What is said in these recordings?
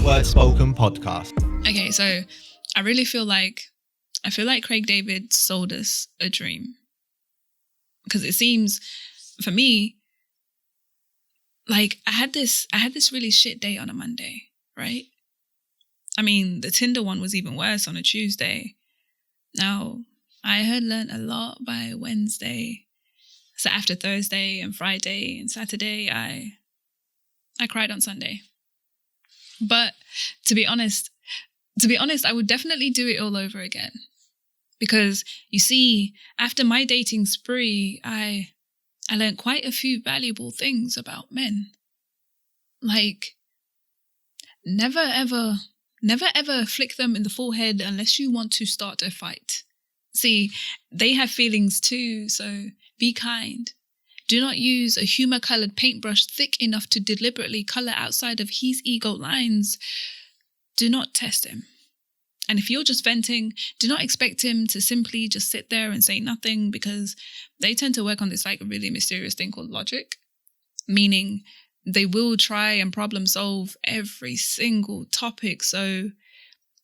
Word Spoken podcast. Okay, so I really feel like Craig David sold us a dream. Because it seems, for me, like I had this really shit day on a Monday, right? I mean, the Tinder one was even worse on a Tuesday. Now, I had learned a lot by Wednesday. So after Thursday and Friday and Saturday, I cried on Sunday. But to be honest, I would definitely do it all over again. Because you see, after my dating spree, I learned quite a few valuable things about men. Like, never ever flick them in the forehead unless you want to start a fight. See, they have feelings too, so be kind. Do not use a humor-colored paintbrush thick enough to deliberately color outside of his ego lines. Do not test him. And if you're just venting, do not expect him to simply just sit there and say nothing, because they tend to work on this like really mysterious thing called logic, meaning they will try and problem solve every single topic. So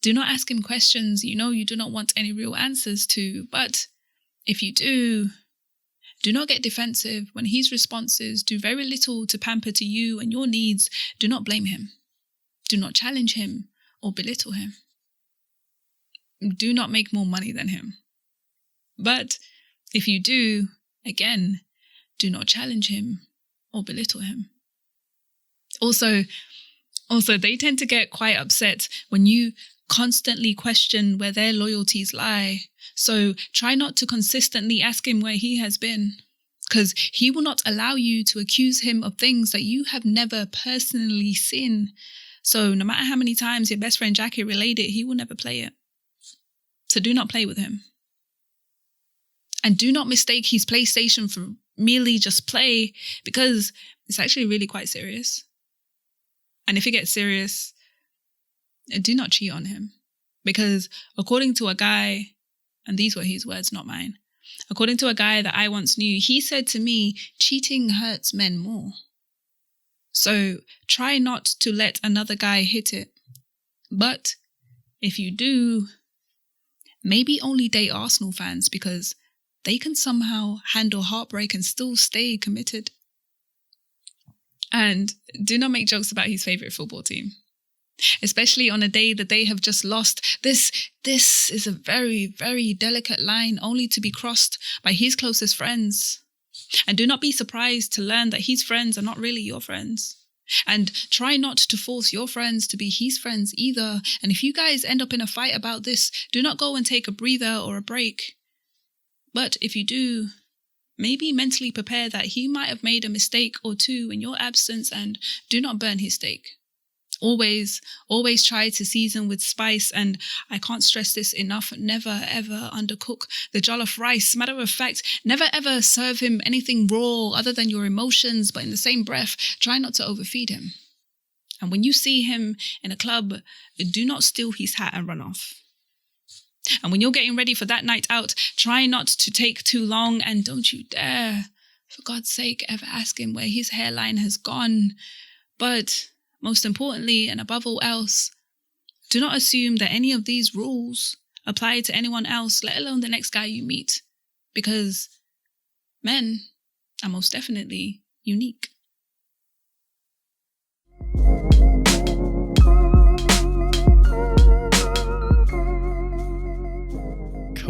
do not ask him questions you do not want any real answers to. But if you do not get defensive when his responses do very little to pamper to you and your needs. Do not blame him. Do not challenge him or belittle him. Do not make more money than him. But if you do, again, do not challenge him or belittle him. Also, they tend to get quite upset when you constantly question where their loyalties lie. So try not to consistently ask him where he has been, because he will not allow you to accuse him of things that you have never personally seen. So no matter how many times your best friend Jackie relayed it, he will never play it. So do not play with him. And do not mistake his PlayStation for merely just play, because it's actually really quite serious. And if it gets serious, do not cheat on him. Because according to a guy, and these were his words, not mine, according to a guy that I once knew, he said to me, cheating hurts men more. So try not to let another guy hit it. But if you do, maybe only date Arsenal fans, because they can somehow handle heartbreak and still stay committed. And do not make jokes about his favourite football team, especially on a day that they have just lost. This is a very, very delicate line, only to be crossed by his closest friends. And do not be surprised to learn that his friends are not really your friends. And try not to force your friends to be his friends either. And if you guys end up in a fight about this, do not go and take a breather or a break. But if you do, maybe mentally prepare that he might have made a mistake or two in your absence, and do not burn his steak. Always try to season with spice, and I can't stress this enough, never ever undercook the jollof rice. Matter of fact, never ever serve him anything raw other than your emotions, but in the same breath, try not to overfeed him. And when you see him in a club, do not steal his hat and run off. And when you're getting ready for that night out, try not to take too long, and don't you dare, for God's sake, ever ask him where his hairline has gone. But most importantly, and above all else, do not assume that any of these rules apply to anyone else, let alone the next guy you meet, because men are most definitely unique.